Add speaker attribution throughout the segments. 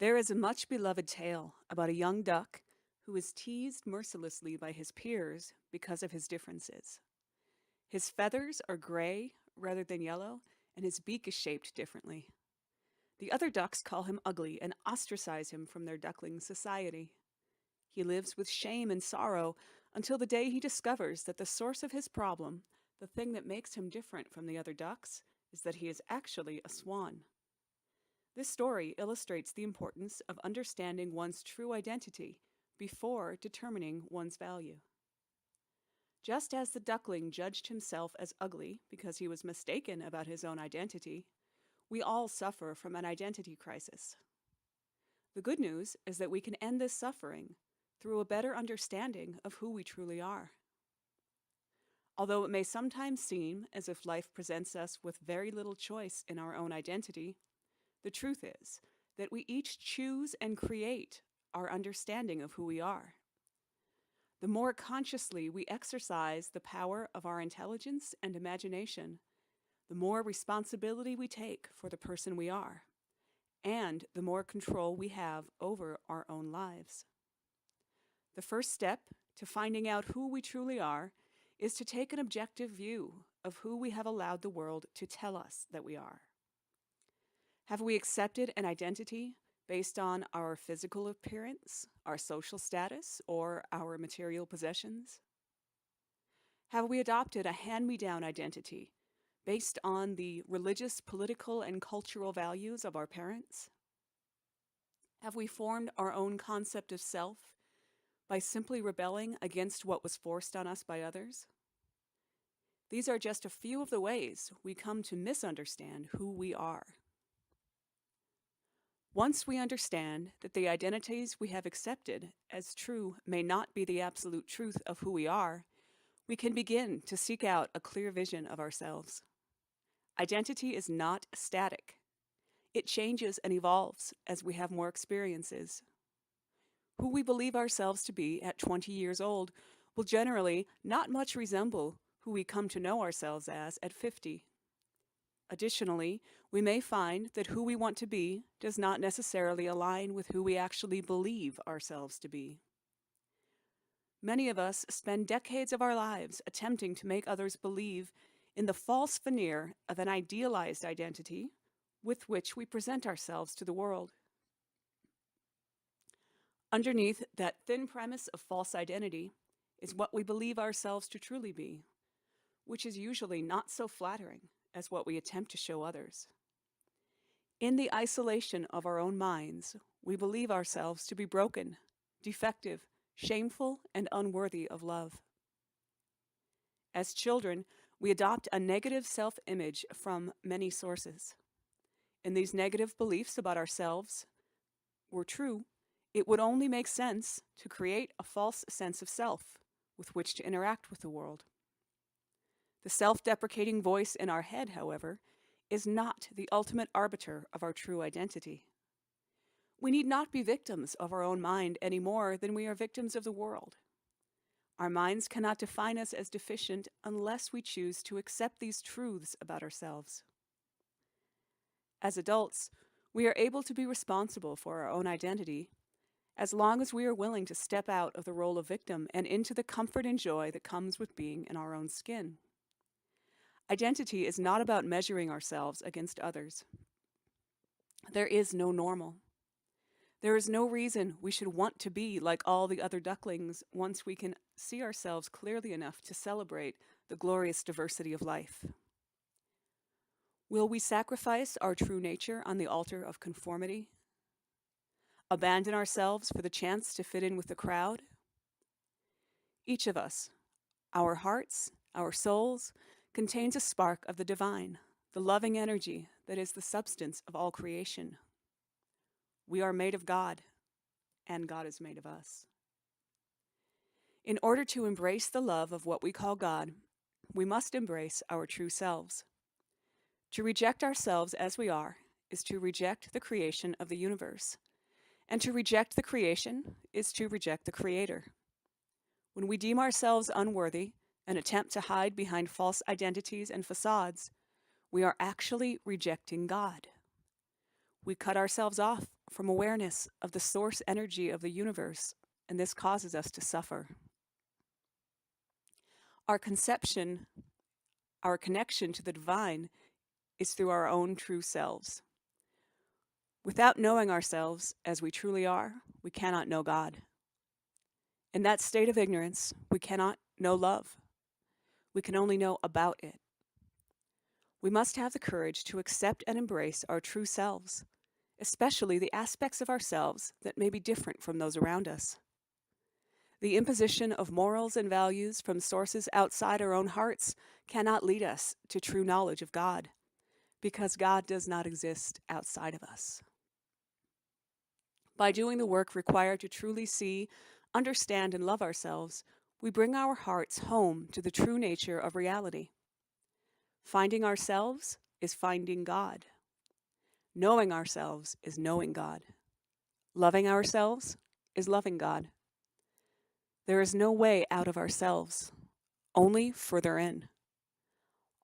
Speaker 1: There is a much beloved tale about a young duck who is teased mercilessly by his peers because of his differences. His feathers are gray rather than yellow, and his beak is shaped differently. The other ducks call him ugly and ostracize him from their duckling society. He lives with shame and sorrow until the day he discovers that the source of his problem, the thing that makes him different from the other ducks, is that he is actually a swan. This story illustrates the importance of understanding one's true identity before determining one's value. Just as the duckling judged himself as ugly because he was mistaken about his own identity, we all suffer from an identity crisis. The good news is that we can end this suffering through a better understanding of who we truly are. Although it may sometimes seem as if life presents us with very little choice in our own identity, the truth is that we each choose and create our understanding of who we are. The more consciously we exercise the power of our intelligence and imagination, the more responsibility we take for the person we are, and the more control we have over our own lives. The first step to finding out who we truly are is to take an objective view of who we have allowed the world to tell us that we are. Have we accepted an identity based on our physical appearance, our social status, or our material possessions? Have we adopted a hand-me-down identity based on the religious, political, and cultural values of our parents? Have we formed our own concept of self by simply rebelling against what was forced on us by others? These are just a few of the ways we come to misunderstand who we are. Once we understand that the identities we have accepted as true may not be the absolute truth of who we are, we can begin to seek out a clear vision of ourselves. Identity is not static. It changes and evolves as we have more experiences. Who we believe ourselves to be at 20 years old will generally not much resemble who we come to know ourselves as at 50. Additionally, we may find that who we want to be does not necessarily align with who we actually believe ourselves to be. Many of us spend decades of our lives attempting to make others believe in the false veneer of an idealized identity with which we present ourselves to the world. Underneath that thin premise of false identity is what we believe ourselves to truly be, which is usually not so flattering as what we attempt to show others. In the isolation of our own minds, we believe ourselves to be broken, defective, shameful, and unworthy of love. As children, we adopt a negative self-image from many sources. And these negative beliefs about ourselves were true, it would only make sense to create a false sense of self with which to interact with the world. The self-deprecating voice in our head, however, is not the ultimate arbiter of our true identity. We need not be victims of our own mind any more than we are victims of the world. Our minds cannot define us as deficient unless we choose to accept these truths about ourselves. As adults, we are able to be responsible for our own identity as long as we are willing to step out of the role of victim and into the comfort and joy that comes with being in our own skin. Identity is not about measuring ourselves against others. There is no normal. There is no reason we should want to be like all the other ducklings once we can see ourselves clearly enough to celebrate the glorious diversity of life. Will we sacrifice our true nature on the altar of conformity? Abandon ourselves for the chance to fit in with the crowd? Each of us, our hearts, our souls, contains a spark of the divine, the loving energy that is the substance of all creation. We are made of God, and God is made of us. In order to embrace the love of what we call God, we must embrace our true selves. To reject ourselves as we are is to reject the creation of the universe, and to reject the creation is to reject the Creator. When we deem ourselves unworthy and attempt to hide behind false identities and facades, we are actually rejecting God. We cut ourselves off from awareness of the source energy of the universe, and this causes us to suffer. Our conception, our connection to the divine is through our own true selves. Without knowing ourselves as we truly are, we cannot know God. In that state of ignorance, we cannot know love. We can only know about it. We must have the courage to accept and embrace our true selves, especially the aspects of ourselves that may be different from those around us. The imposition of morals and values from sources outside our own hearts cannot lead us to true knowledge of God, because God does not exist outside of us. By doing the work required to truly see, understand, and love ourselves, we bring our hearts home to the true nature of reality. Finding ourselves is finding God. Knowing ourselves is knowing God. Loving ourselves is loving God. There is no way out of ourselves, only further in.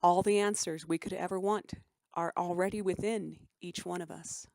Speaker 1: All the answers we could ever want are already within each one of us.